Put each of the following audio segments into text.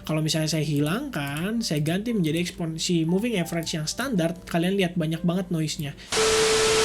Kalau misalnya saya hilangkan, saya ganti menjadi si moving average yang standar, kalian lihat banyak banget noise-nya.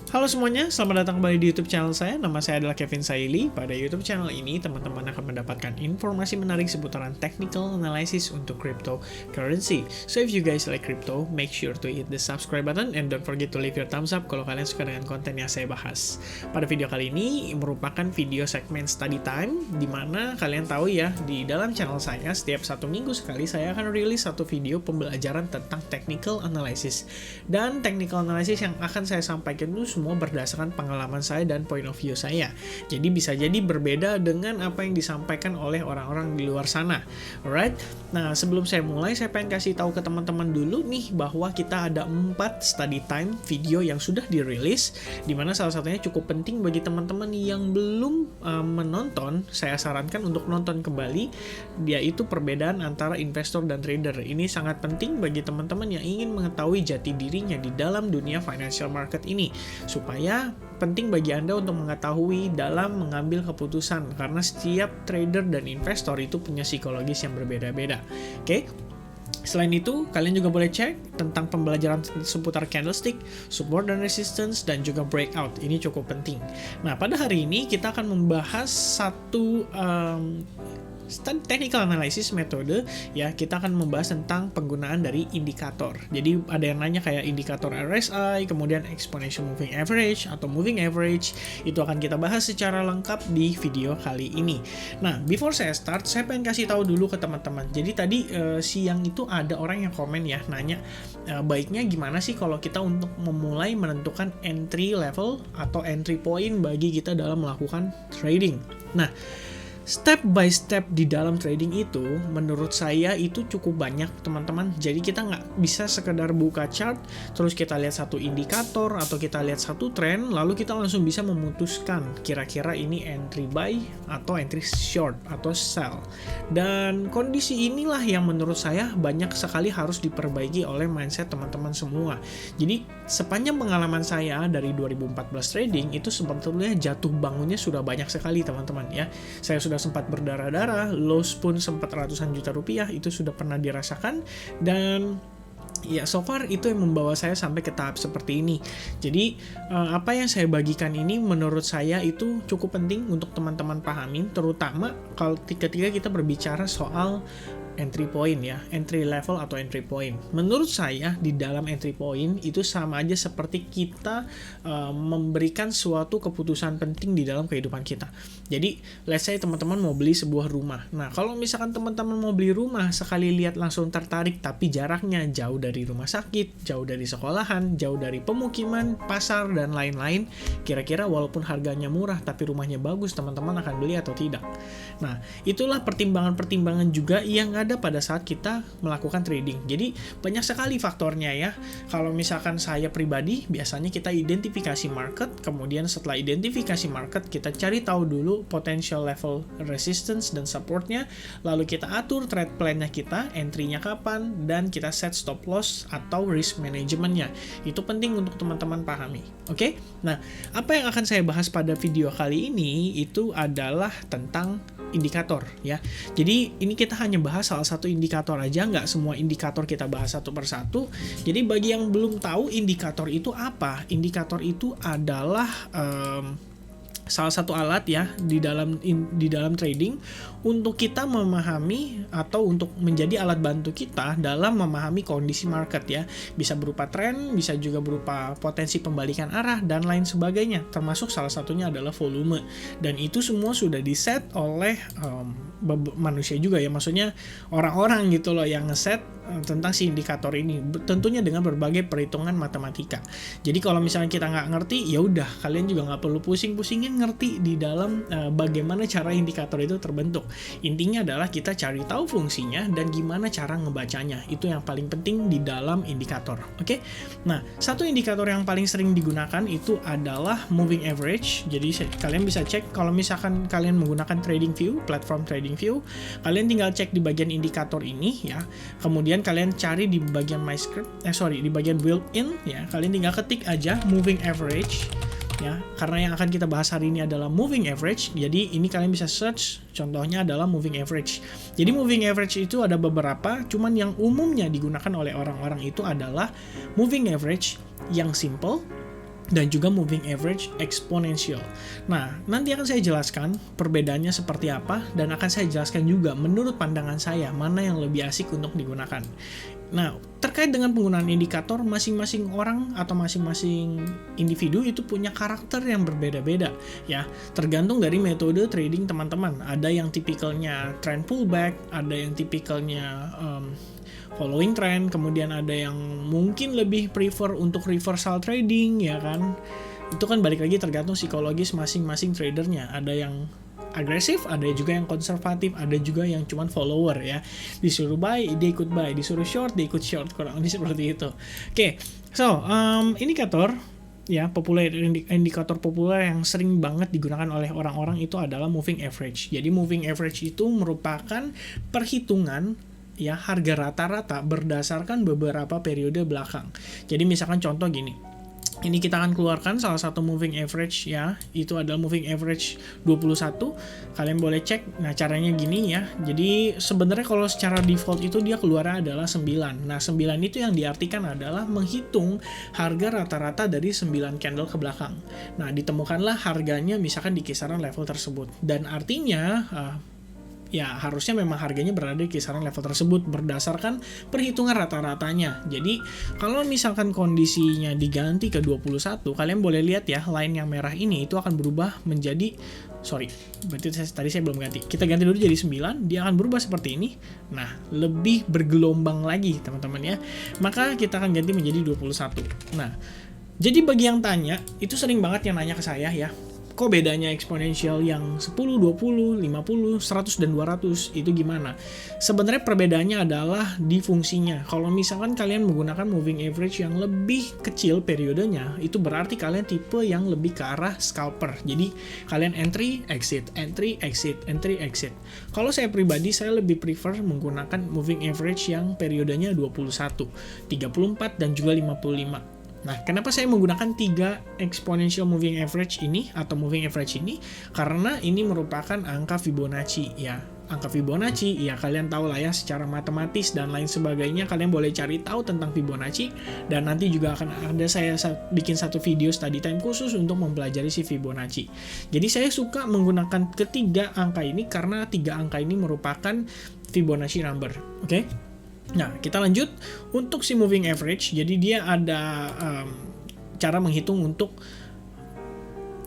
Halo semuanya, selamat datang kembali di YouTube channel saya. Nama saya adalah Kevin Saili. Pada YouTube channel ini, teman-teman akan mendapatkan informasi menarik seputaran technical analysis untuk cryptocurrency. So if you guys like crypto, make sure to hit the subscribe button and don't forget to leave your thumbs up kalau kalian suka dengan konten yang saya bahas. Pada video kali ini merupakan video segmen study time, di mana kalian tahu ya, di dalam channel saya setiap 1 minggu sekali saya akan rilis satu video pembelajaran tentang technical analysis. Dan technical analysis yang akan saya sampaikan itu semua berdasarkan pengalaman saya dan point of view saya. Jadi bisa jadi berbeda dengan apa yang disampaikan oleh orang-orang di luar sana. Alright? Nah, sebelum saya mulai, saya pengen kasih tahu ke teman-teman dulu nih bahwa kita ada 4 study time video yang sudah dirilis, dimana salah satunya cukup penting bagi teman-teman yang belum menonton. Saya sarankan untuk nonton kembali, yaitu perbedaan antara investor dan trader. Ini sangat penting bagi teman-teman yang ingin mengetahui jati dirinya di dalam dunia financial market ini, supaya penting bagi Anda untuk mengetahui dalam mengambil keputusan, karena setiap trader dan investor itu punya psikologis yang berbeda-beda. Oke? Selain itu, kalian juga boleh cek tentang pembelajaran seputar candlestick, support dan resistance, dan juga breakout. Ini cukup penting. Nah, pada hari ini kita akan membahas satu technical analysis metode ya. Kita akan membahas tentang penggunaan dari indikator. Jadi ada yang nanya kayak indikator RSI, kemudian exponential moving average atau moving average. Itu akan kita bahas secara lengkap di video kali ini. Nah, before saya start, saya pengen kasih tahu dulu ke teman-teman. Jadi tadi siang itu ada orang yang komen ya, nanya baiknya gimana sih kalau kita untuk memulai menentukan entry level atau entry point bagi kita dalam melakukan trading. Nah, step by step di dalam trading itu menurut saya itu cukup banyak teman-teman. Jadi kita nggak bisa sekedar buka chart terus kita lihat satu indikator atau kita lihat satu tren lalu kita langsung bisa memutuskan kira-kira ini entry buy atau entry short atau sell. Dan kondisi inilah yang menurut saya banyak sekali harus diperbaiki oleh mindset teman-teman semua. Jadi sepanjang pengalaman saya dari 2014 trading itu sebetulnya jatuh bangunnya sudah banyak sekali teman-teman ya. Saya sudah sempat berdarah-darah, loss pun sempat ratusan juta rupiah, itu sudah pernah dirasakan, dan ya so far itu yang membawa saya sampai ke tahap seperti ini. Jadi apa yang saya bagikan ini menurut saya itu cukup penting untuk teman-teman pahamin, terutama kalau ketika kita berbicara soal entry point ya, entry level atau entry point. Menurut saya di dalam entry point itu sama aja seperti kita memberikan suatu keputusan penting di dalam kehidupan kita. Jadi let's say teman-teman mau beli sebuah rumah. Nah, kalau misalkan teman-teman mau beli rumah, sekali lihat langsung tertarik tapi jaraknya jauh dari rumah sakit, jauh dari sekolahan, jauh dari pemukiman, pasar dan lain-lain, kira-kira walaupun harganya murah tapi rumahnya bagus, teman-teman akan beli atau tidak. Nah, itulah pertimbangan-pertimbangan juga yang ada pada saat kita melakukan trading. Jadi banyak sekali faktornya ya. Kalau misalkan saya pribadi, biasanya kita identifikasi market, kemudian setelah identifikasi market kita cari tahu dulu potential level resistance dan supportnya, lalu kita atur trade plan-nya kita, entry-nya kapan, dan kita set stop loss atau risk management-nya. Itu penting untuk teman-teman pahami. Oke? Nah, apa yang akan saya bahas pada video kali ini itu adalah tentang indikator ya. Jadi ini kita hanya bahas salah satu indikator aja, nggak semua indikator kita bahas satu persatu. Jadi bagi yang belum tahu indikator itu apa, indikator itu adalah salah satu alat ya di dalam trading untuk kita memahami atau untuk menjadi alat bantu kita dalam memahami kondisi market ya. Bisa berupa tren, bisa juga berupa potensi pembalikan arah dan lain sebagainya. Termasuk salah satunya adalah volume. Dan itu semua sudah di-set oleh manusia juga ya. Maksudnya orang-orang gitu loh yang ngeset tentang si indikator ini, tentunya dengan berbagai perhitungan matematika. Jadi kalau misalnya kita nggak ngerti, ya udah kalian juga nggak perlu pusing-pusingin ngerti di dalam bagaimana cara indikator itu terbentuk. Intinya adalah kita cari tahu fungsinya dan gimana cara ngebacanya. Itu yang paling penting di dalam indikator. Oke? Nah, satu indikator yang paling sering digunakan itu adalah moving average. Jadi kalian bisa cek kalau misalkan kalian menggunakan TradingView, platform TradingView, kalian tinggal cek di bagian indikator ini ya. Kemudian kalian cari di bagian di bagian built-in ya. Kalian tinggal ketik aja moving average. ya. Karena yang akan kita bahas hari ini adalah moving average, jadi ini kalian bisa search, contohnya adalah moving average. Jadi moving average itu ada beberapa, cuman yang umumnya digunakan oleh orang-orang itu adalah moving average yang simple dan juga moving average exponential. Nah, nanti akan saya jelaskan perbedaannya seperti apa, dan akan saya jelaskan juga menurut pandangan saya mana yang lebih asik untuk digunakan. Nah, terkait dengan penggunaan indikator, masing-masing orang atau masing-masing individu itu punya karakter yang berbeda-beda ya, tergantung dari metode trading teman-teman. Ada yang tipikalnya trend pullback, ada yang tipikalnya following trend, kemudian ada yang mungkin lebih prefer untuk reversal trading ya kan. Itu kan balik lagi tergantung psikologis masing-masing tradernya. Ada yang agresif, ada juga yang konservatif, ada juga yang cuman follower ya. Disuruh buy, dia ikut buy, disuruh short, dia ikut short, kurang lebih seperti itu. Oke, so indikator ya, indikator populer yang sering banget digunakan oleh orang-orang itu adalah moving average. Jadi moving average itu merupakan perhitungan ya harga rata-rata berdasarkan beberapa periode belakang. Jadi misalkan contoh gini, ini kita akan keluarkan salah satu moving average ya, itu adalah moving average 21. Kalian boleh cek. Nah, caranya gini ya. Jadi sebenarnya kalau secara default itu dia keluarnya adalah 9. Nah, 9 itu yang diartikan adalah menghitung harga rata-rata dari 9 candle ke belakang. Nah, ditemukanlah harganya misalkan di kisaran level tersebut. Dan artinya ya harusnya memang harganya berada di kisaran level tersebut berdasarkan perhitungan rata-ratanya. Jadi kalau misalkan kondisinya diganti ke 21, kalian boleh lihat ya, line yang merah ini itu akan berubah menjadi, berarti tadi saya belum ganti. Kita ganti dulu jadi 9, dia akan berubah seperti ini. Nah, lebih bergelombang lagi teman-teman ya. Maka kita akan ganti menjadi 21. Nah, jadi bagi yang tanya, itu sering banget yang nanya ke saya ya, kok bedanya eksponensial yang 10, 20, 50, 100, dan 200 itu gimana? Sebenarnya perbedaannya adalah di fungsinya. Kalau misalkan kalian menggunakan moving average yang lebih kecil periodenya, itu berarti kalian tipe yang lebih ke arah scalper. Jadi kalian entry, exit, entry, exit, entry, exit. Kalau saya pribadi, saya lebih prefer menggunakan moving average yang periodenya 21, 34, dan juga 55. Nah, kenapa saya menggunakan 3 exponential moving average ini atau moving average ini? Karena ini merupakan angka Fibonacci ya. Angka Fibonacci, ya kalian tahu lah ya secara matematis dan lain sebagainya, kalian boleh cari tahu tentang Fibonacci, dan nanti juga akan ada saya bikin satu video study time khusus untuk mempelajari si Fibonacci. Jadi saya suka menggunakan ketiga angka ini karena 3 angka ini merupakan Fibonacci number. Oke? Nah, kita lanjut untuk si moving average. Jadi dia ada cara menghitung untuk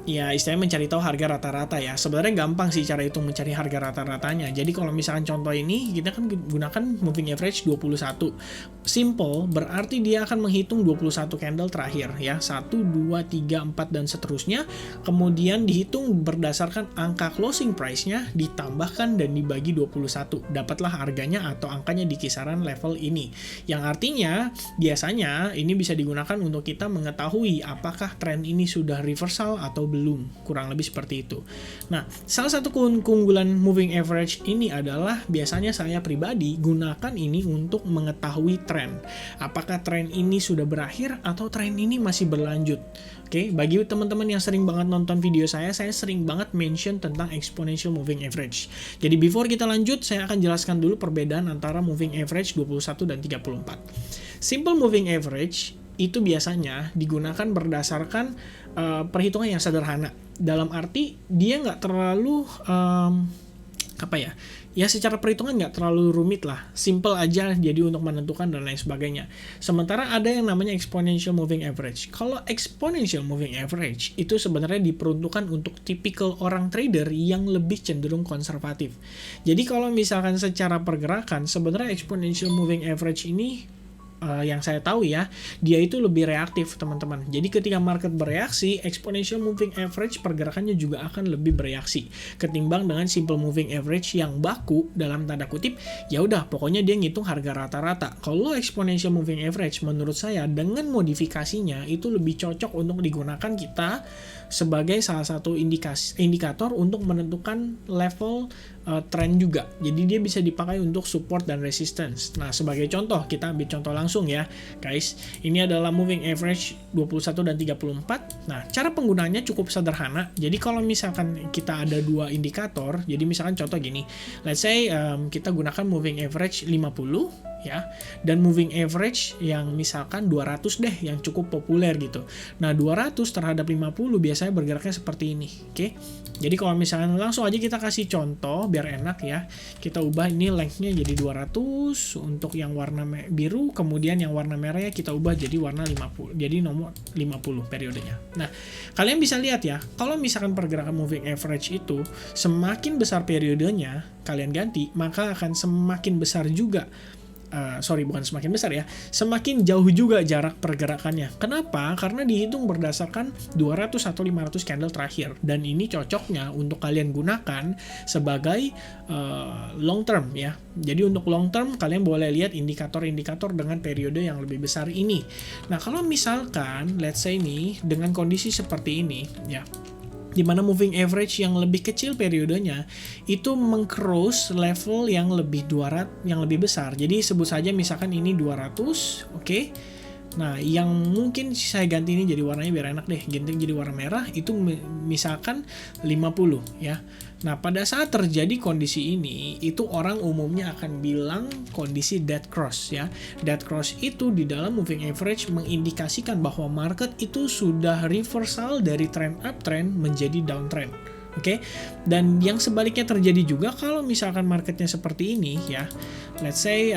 ya istilahnya mencari tahu harga rata-rata ya. Sebenarnya gampang sih cara itu mencari harga rata-ratanya. Jadi kalau misalkan contoh ini, kita kan gunakan moving average 21. Simple berarti dia akan menghitung 21 candle terakhir ya. 1, 2, 3, 4 dan seterusnya. Kemudian dihitung berdasarkan angka closing price-nya, ditambahkan dan dibagi 21. Dapatlah harganya atau angkanya di kisaran level ini. Yang artinya biasanya ini bisa digunakan untuk kita mengetahui apakah tren ini sudah reversal atau belum, kurang lebih seperti itu. Nah, salah satu keunggulan moving average ini adalah biasanya saya pribadi gunakan ini untuk mengetahui tren. Apakah tren ini sudah berakhir atau tren ini masih berlanjut. Oke, bagi teman-teman yang sering banget nonton video saya sering banget mention tentang exponential moving average. Jadi before kita lanjut, saya akan jelaskan dulu perbedaan antara moving average 21 dan 34. Simple moving average itu biasanya digunakan berdasarkan perhitungan yang sederhana. Dalam arti dia nggak terlalu ya secara perhitungan nggak terlalu rumit lah, simple aja jadi untuk menentukan dan lain sebagainya. Sementara ada yang namanya exponential moving average. Kalau exponential moving average itu sebenarnya diperuntukkan untuk tipikal orang trader yang lebih cenderung konservatif. Jadi kalau misalkan secara pergerakan, sebenarnya exponential moving average ini yang saya tahu ya, dia itu lebih reaktif teman-teman. Jadi ketika market bereaksi, exponential moving average pergerakannya juga akan lebih bereaksi ketimbang dengan simple moving average yang baku dalam tanda kutip. Ya udah, pokoknya dia ngitung harga rata-rata. Kalau exponential moving average menurut saya dengan modifikasinya itu lebih cocok untuk digunakan kita sebagai salah satu indikator untuk menentukan level tren juga. Jadi dia bisa dipakai untuk support dan resistance. Nah, sebagai contoh, kita ambil contoh langsung langsung ya guys. Ini adalah moving average 21 dan 34. Nah, cara penggunaannya cukup sederhana. Jadi kalau misalkan kita ada dua indikator, jadi misalkan contoh gini, let's say kita gunakan moving average 50 ya, dan moving average yang misalkan 200 deh, yang cukup populer gitu. Nah, 200 terhadap 50 biasanya bergeraknya seperti ini, oke? Jadi kalau misalkan langsung aja kita kasih contoh biar enak ya, kita ubah ini length-nya jadi 200 untuk yang warna biru, kemudian yang warna merahnya kita ubah jadi warna 50, jadi nomor 50 periodenya. Nah, kalian bisa lihat ya, kalau misalkan pergerakan moving average itu semakin besar periodenya kalian ganti, maka akan semakin besar juga bukan semakin besar ya, semakin jauh juga jarak pergerakannya. Kenapa? Karena dihitung berdasarkan 200 atau 500 candle terakhir, dan ini cocoknya untuk kalian gunakan sebagai long term ya. Jadi untuk long term kalian boleh lihat indikator-indikator dengan periode yang lebih besar ini. Nah, kalau misalkan let's say nih dengan kondisi seperti ini ya, di mana moving average yang lebih kecil periodenya itu meng-cross level yang lebih besar. Jadi sebut saja misalkan ini 200, oke. Nah, yang mungkin saya ganti ini jadi warnanya biar enak deh, ganti jadi warna merah, itu misalkan 50 ya. Nah, pada saat terjadi kondisi ini, itu orang umumnya akan bilang kondisi dead cross ya. Dead cross itu di dalam moving average mengindikasikan bahwa market itu sudah reversal dari trend uptrend menjadi downtrend. Oke, dan yang sebaliknya terjadi juga kalau misalkan marketnya seperti ini ya. Let's say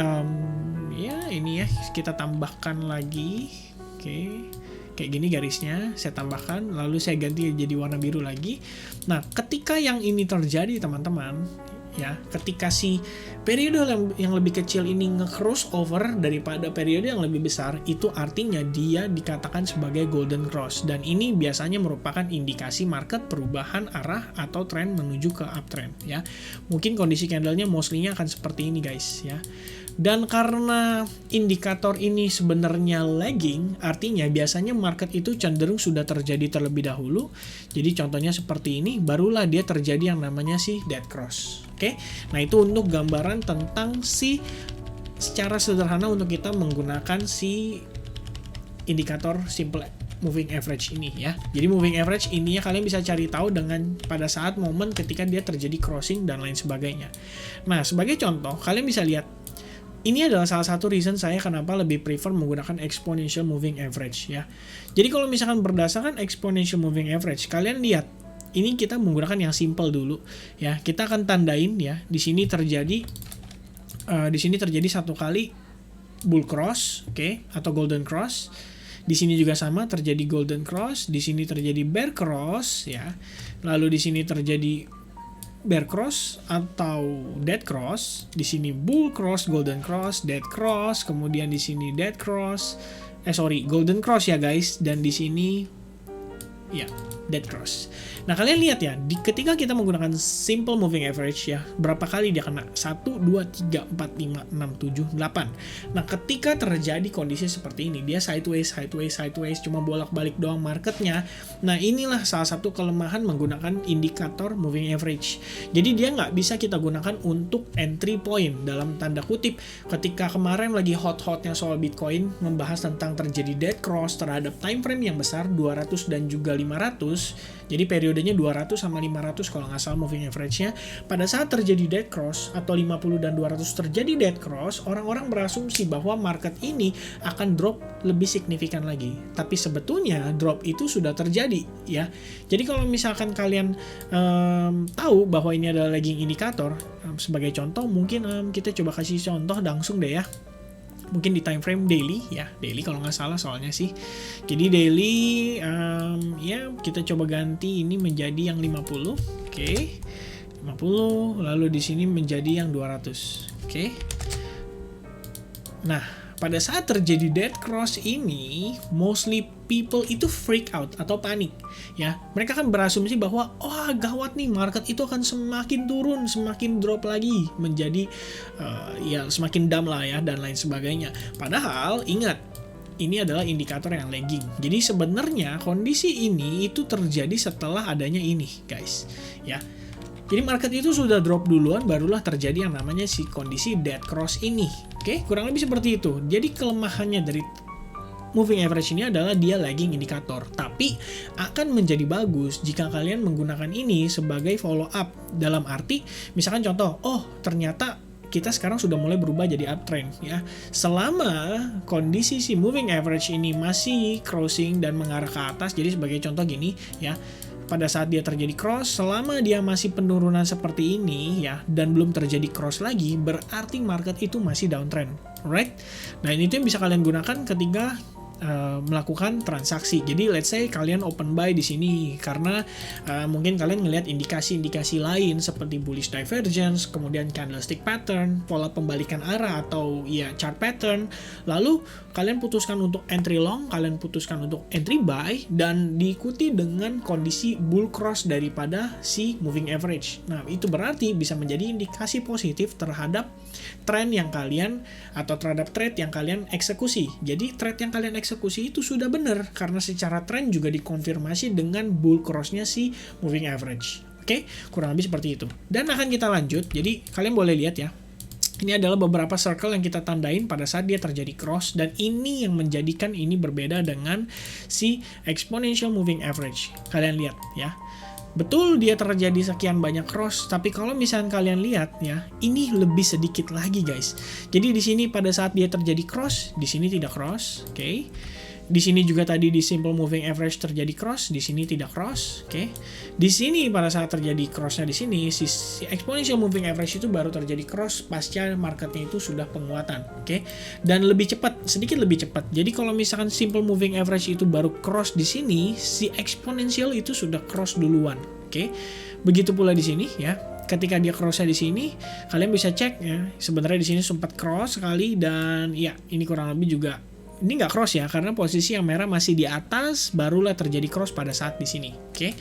ya ini ya, kita tambahkan lagi. Oke, kayak gini garisnya saya tambahkan, lalu saya ganti jadi warna biru lagi. Nah, ketika yang ini terjadi teman-teman ya, ketika si periode yang lebih kecil ini nge-crossover daripada periode yang lebih besar, itu artinya dia dikatakan sebagai golden cross, dan ini biasanya merupakan indikasi market perubahan arah atau tren menuju ke uptrend ya. Mungkin kondisi candlenya mostly-nya akan seperti ini guys ya. Dan karena indikator ini sebenarnya lagging, artinya biasanya market itu cenderung sudah terjadi terlebih dahulu. Jadi contohnya seperti ini, barulah dia terjadi yang namanya si dead cross. Oke, nah itu untuk gambaran tentang secara sederhana untuk kita menggunakan si indikator simple moving average ini ya. Jadi moving average ini ya kalian bisa cari tahu dengan pada saat momen ketika dia terjadi crossing dan lain sebagainya. Nah, sebagai contoh, kalian bisa lihat ini adalah salah satu reason saya kenapa lebih prefer menggunakan exponential moving average ya. Jadi kalau misalkan berdasarkan exponential moving average, kalian lihat ini kita menggunakan yang simple dulu ya. Kita akan tandain ya, di sini terjadi satu kali bull cross, oke, atau golden cross. Di sini juga sama, terjadi golden cross, di sini terjadi bear cross ya. Lalu di sini terjadi bear cross atau dead cross, di sini bull cross, golden cross, dead cross, kemudian di sini dead cross, golden cross ya guys, dan di sini ya dead cross. Nah, kalian lihat ya, ketika kita menggunakan simple moving average ya, berapa kali dia kena? 1, 2, 3, 4, 5, 6, 7, 8. Nah, ketika terjadi kondisi seperti ini, dia sideways, cuma bolak-balik doang marketnya. Nah, inilah salah satu kelemahan menggunakan indikator moving average. Jadi, dia nggak bisa kita gunakan untuk entry point, dalam tanda kutip. Ketika kemarin lagi hot-hotnya soal Bitcoin, membahas tentang terjadi dead cross terhadap time frame yang besar, 200 dan juga 500, jadi periodenya 200 sama 500 kalau nggak salah moving average-nya. Pada saat terjadi dead cross atau 50 dan 200 terjadi dead cross, orang-orang berasumsi bahwa market ini akan drop lebih signifikan lagi. Tapi sebetulnya drop itu sudah terjadi ya. Jadi kalau misalkan kalian tahu bahwa ini adalah lagging indikator, sebagai contoh mungkin kita coba kasih contoh langsung deh ya. Mungkin di time frame daily ya, daily kalau nggak salah soalnya sih. Jadi daily ya kita coba ganti ini menjadi yang 50, oke. 50, lalu di sini menjadi yang 200, oke. Nah, pada saat terjadi dead cross ini, mostly people itu freak out atau panik ya. Mereka kan berasumsi bahwa gawat nih, market itu akan semakin turun, semakin drop lagi, menjadi ya semakin down lah ya, dan lain sebagainya. Padahal ingat, ini adalah indikator yang lagging. Jadi sebenarnya kondisi ini itu terjadi setelah adanya ini guys ya. Jadi market itu sudah drop duluan, barulah terjadi yang namanya si kondisi dead cross ini. Oke, kurang lebih seperti itu. Jadi kelemahannya dari moving average ini adalah dia lagging indikator. Tapi akan menjadi bagus jika kalian menggunakan ini sebagai follow up. Dalam arti, misalkan contoh, ternyata kita sekarang sudah mulai berubah jadi uptrend ya. Selama kondisi si moving average ini masih crossing dan mengarah ke atas, jadi sebagai contoh gini ya, pada saat dia terjadi cross, selama dia masih penurunan seperti ini ya, dan belum terjadi cross lagi, berarti market itu masih downtrend, right? Nah ini tuh yang bisa kalian gunakan ketika melakukan transaksi. Jadi let's say kalian open buy di sini karena mungkin kalian ngelihat indikasi-indikasi lain seperti bullish divergence, kemudian candlestick pattern, pola pembalikan arah atau ya chart pattern. Lalu kalian putuskan untuk entry long, kalian putuskan untuk entry buy dan diikuti dengan kondisi bull cross daripada si moving average. Nah, itu berarti bisa menjadi indikasi positif terhadap trend yang kalian atau terhadap trade yang kalian eksekusi. Jadi trade yang kalian eksekusi itu sudah benar karena secara trend juga dikonfirmasi dengan bull cross-nya si moving average. Oke, kurang lebih seperti itu. Dan akan kita lanjut. Jadi kalian boleh lihat ya. Ini adalah beberapa circle yang kita tandain pada saat dia terjadi cross, dan ini yang menjadikan ini berbeda dengan si exponential moving average. Kalian lihat ya. Betul dia terjadi sekian banyak cross, tapi kalau misalnya kalian lihat ya, ini lebih sedikit lagi guys. Jadi di sini pada saat dia terjadi cross, di sini tidak cross, oke. Di sini juga tadi di simple moving average terjadi cross, di sini tidak cross, oke. Di sini pada saat terjadi crossnya di sini, si exponential moving average itu baru terjadi cross pasca marketnya itu sudah penguatan, oke. Dan lebih cepat, sedikit lebih cepat. Jadi kalau misalkan simple moving average itu baru cross di sini, si exponential itu sudah cross duluan, oke. Begitu pula di sini ya. Ketika dia crossnya di sini, kalian bisa cek ya. Sebenarnya di sini sempat cross sekali dan ya ini kurang lebih juga. Ini nggak cross ya, karena posisi yang merah masih di atas, barulah terjadi cross pada saat di sini, oke?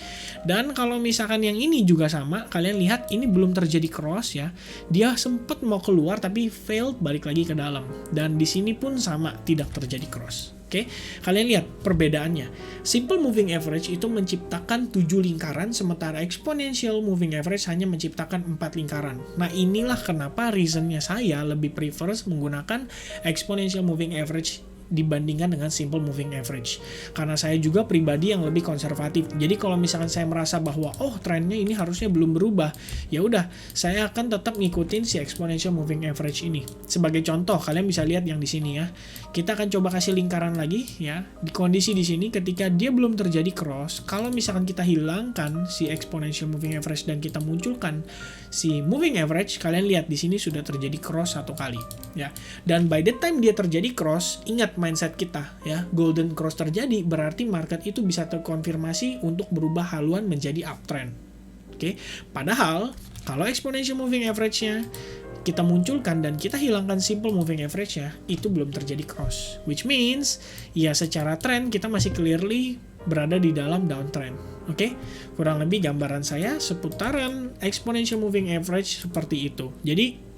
Dan kalau misalkan yang ini juga sama, kalian lihat ini belum terjadi cross ya, dia sempat mau keluar tapi failed balik lagi ke dalam, dan di sini pun sama, tidak terjadi cross, oke? Kalian lihat perbedaannya, simple moving average itu menciptakan 7 lingkaran, sementara exponential moving average hanya menciptakan 4 lingkaran. Nah inilah kenapa reasonnya saya lebih prefer menggunakan exponential moving average dibandingkan dengan simple moving average. Karena saya juga pribadi yang lebih konservatif. Jadi kalau misalkan saya merasa bahwa trennya ini harusnya belum berubah, ya udah, saya akan tetap ngikutin si exponential moving average ini. Sebagai contoh, kalian bisa lihat yang di sini ya. Kita akan coba kasih lingkaran lagi ya. Di kondisi di sini ketika dia belum terjadi cross, kalau misalkan kita hilangkan si exponential moving average dan kita munculkan si moving average, kalian lihat di sini sudah terjadi cross 1 kali ya. Dan by the time dia terjadi cross, ingat mindset kita ya, golden cross terjadi berarti market itu bisa terkonfirmasi untuk berubah haluan menjadi uptrend. Oke, padahal kalau exponential moving average-nya kita munculkan dan kita hilangkan simple moving average-nya, itu belum terjadi cross, which means ya secara trend kita masih clearly berada di dalam downtrend. Oke, kurang lebih gambaran saya seputaran exponential moving average seperti itu. Jadi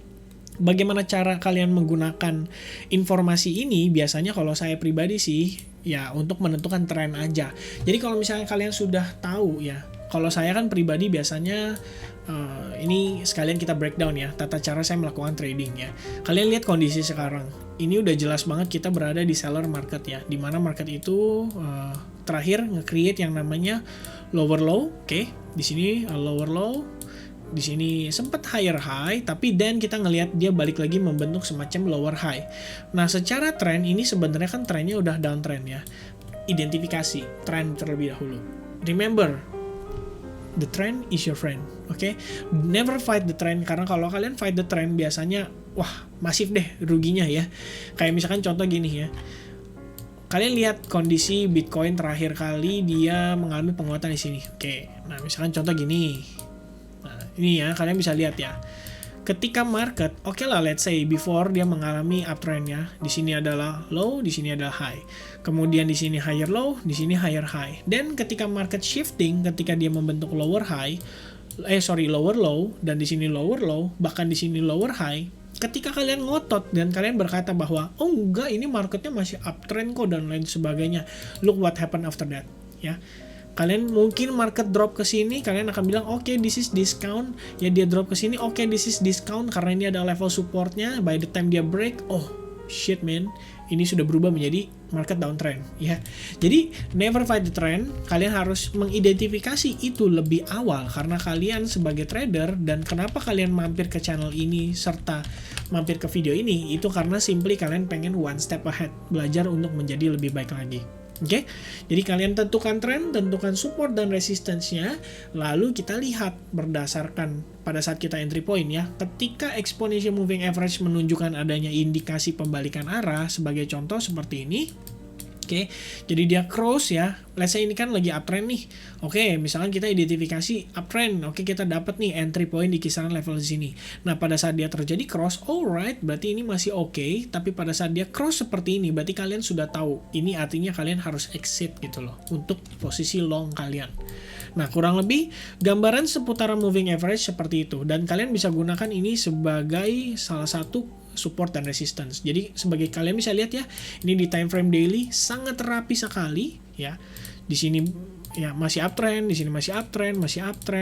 bagaimana cara kalian menggunakan informasi ini? Biasanya kalau saya pribadi sih ya untuk menentukan tren aja. Jadi kalau misalnya kalian sudah tahu ya, kalau saya kan pribadi biasanya ini sekalian kita breakdown ya tata cara saya melakukan trading ya. Kalian lihat kondisi sekarang. Ini udah jelas banget kita berada di seller market ya, dimana market itu terakhir nge-create yang namanya lower low, oke. Di sini lower low. Di sini sempat higher high, tapi then kita ngelihat dia balik lagi membentuk semacam lower high. Nah, secara tren ini sebenarnya kan trennya udah downtrend ya. Identifikasi tren terlebih dahulu. Remember, the trend is your friend, oke? Never fight the trend, karena kalau kalian fight the trend biasanya, wah, masif deh ruginya ya. Kayak misalkan contoh gini ya. Kalian lihat kondisi Bitcoin terakhir kali dia mengalami penguatan di sini. Oke, nah misalkan contoh gini. Nah, ini ya, kalian bisa lihat ya. Ketika market, oke lah, let's say before dia mengalami uptrendnya, di sini adalah low, di sini adalah high. Kemudian di sini higher low, di sini higher high. Dan ketika market shifting, ketika dia membentuk lower low, dan di sini lower low, bahkan di sini lower high. Ketika kalian ngotot dan kalian berkata bahwa oh enggak, ini marketnya masih uptrend kok dan lain sebagainya, look what happened after that ya. Kalian mungkin market drop ke sini, kalian akan bilang oke, this is discount. Ya dia drop ke sini, oke, this is discount karena ini ada level supportnya. By the time dia break, oh shit man, ini sudah berubah menjadi market downtrend ya. Jadi never fight the trend, kalian harus mengidentifikasi itu lebih awal karena kalian sebagai trader. Dan kenapa kalian mampir ke channel ini serta mampir ke video ini, itu karena simply kalian pengen one step ahead, belajar untuk menjadi lebih baik lagi. Oke, jadi kalian tentukan tren, tentukan support dan resistance-nya, lalu kita lihat berdasarkan pada saat kita entry point ya. Ketika exponential moving average menunjukkan adanya indikasi pembalikan arah, sebagai contoh seperti ini. Oke, jadi dia cross ya. Let's say ini kan lagi uptrend nih. Oke, misalkan kita identifikasi uptrend. Oke, kita dapat nih entry point di kisaran level di sini. Nah, pada saat dia terjadi cross, alright, berarti ini masih oke. Tapi pada saat dia cross seperti ini, berarti kalian sudah tahu. Ini artinya kalian harus exit gitu loh untuk posisi long kalian. Nah, kurang lebih gambaran seputaran moving average seperti itu. Dan kalian bisa gunakan ini sebagai salah satu support dan resistance. Jadi sebagai kalian bisa lihat ya, ini di time frame daily sangat rapi sekali ya. Di sini ya masih uptrend, di sini masih uptrend,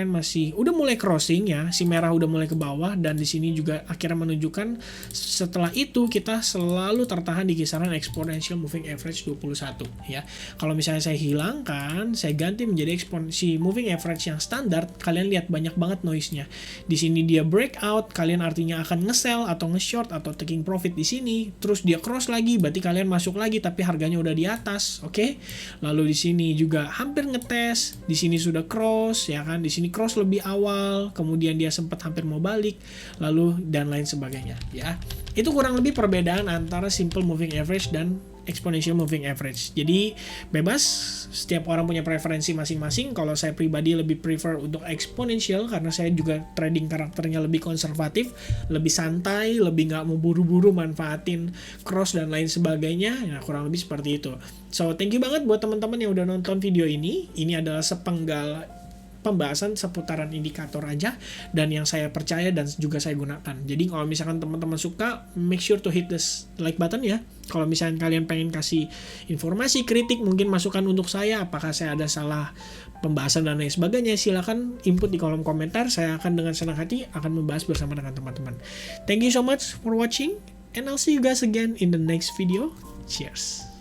masih udah mulai crossing ya, si merah udah mulai ke bawah, dan di sini juga akhirnya menunjukkan setelah itu kita selalu tertahan di kisaran exponential moving average 21 ya. Kalau misalnya saya hilangkan, saya ganti menjadi eksponensi moving average yang standar, kalian lihat banyak banget noise-nya. Di sini dia breakout, kalian artinya akan nge-sell atau nge-short atau taking profit di sini, terus dia cross lagi, berarti kalian masuk lagi tapi harganya udah di atas, oke? Lalu di sini juga hampir tes, di sini sudah cross ya kan, di sini cross lebih awal, kemudian dia sempat hampir mau balik, lalu dan lain sebagainya ya. Itu kurang lebih perbedaan antara simple moving average dan exponential moving average. Jadi bebas, setiap orang punya preferensi masing-masing. Kalau saya pribadi lebih prefer untuk exponential karena saya juga trading karakternya lebih konservatif, lebih santai, lebih nggak mau buru-buru manfaatin cross dan lain sebagainya. Ya kurang lebih seperti itu. So thank you banget buat teman-teman yang udah nonton video ini. Ini adalah sepenggal pembahasan seputaran indikator aja dan yang saya percaya dan juga saya gunakan. Jadi kalau misalkan teman-teman suka, make sure to hit the like button ya. Kalau misalkan kalian pengen kasih informasi, kritik, mungkin masukan untuk saya, apakah saya ada salah pembahasan dan lain sebagainya, silakan input di kolom komentar. Saya akan dengan senang hati akan membahas bersama dengan teman-teman. Thank you so much for watching and I'll see you guys again in the next video. Cheers.